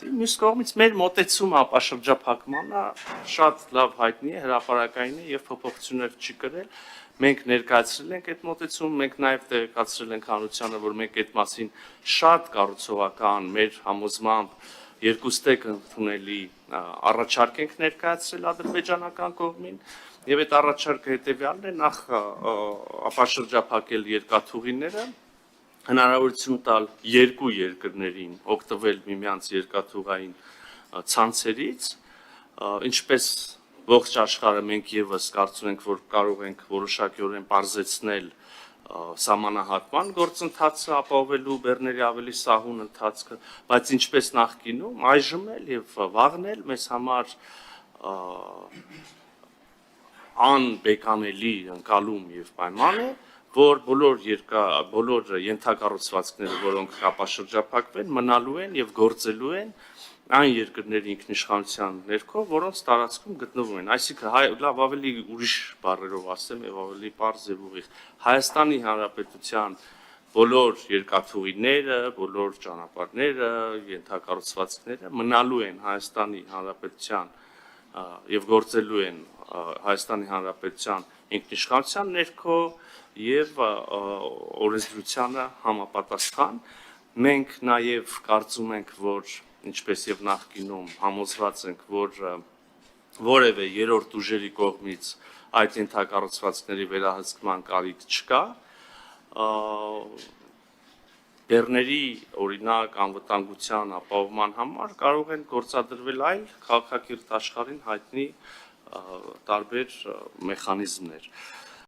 Մյուս կողմից մեր մոտեցումը ապաշրջափակմանը շատ լավ հայտնի է, հրապարակային է եւ փոփոխություններ չի կրել։ Մենք ներկայացրել ենք այդ մոտեցումը, մենք նաեւ տեղեկացրել ենք հանրությանը, որ մենք այդ մասին շատ կառուցողական մեր համոզմամբ երկուստեք ընդունելի առաջարկ ենք ներկայացրել ադրբեջանական կողմին եւ այդ առաջարկը հետեւյալն է նախ ապաշրջափակել երկաթուղիները հնարավորություն տալ երկու երկրներին օգտվել միմյանց երկաթուղային ցանցերից, ինչպես ողջ աշխարհը մենք եւս կարծում ենք, որ կարող ենք որոշակիորեն բարձրացնել սահմանահատման գործընթացը ապահովելու բեռների ավելի սահուն ընթացքը, բայց ինչպես նախկինում, այժմ էլ եւ վաղն էլ մեզ համար անբեկանելի ընկալում եւ պայման է, որ բոլոր ենթակառուցվածքները, որոնք ապաշրջափակվեն, մնալու են եւ գործելու են այն երկրների ինքնիշխանության ներքո, որոնց տարածքում գտնվում են։ Այսինքն լավ ավելի ուրիշ բառերով ասեմ եւ ավելի պարզ եւ ուղիղ Հայաստանի Հանրապետության բոլոր երկաթուղիները, բոլոր ճանապարհները, ենթակառուցվածքները մնալու են Հայաստանի Հանրապետության եւ գործելու են Հայաստանի Հանրապետության ինքնիշխանության ներքո եւ օրենսդրությանը համապատասխան։ Մենք նաեւ կարծում ենք, որ ինչպես եւ նախկինում համոզված ենք, որ որևէ երրորդ ուժերի կողմից այդ ենթակառուցվածքների վերահսկման կարիք չկա։ Բեռների օրինակ անվտանգության ապահովման համար կարող են գործադրվել այլ քաղաքակիրթ աշխարհին հայտնի տարբեր մեխանիզմներ։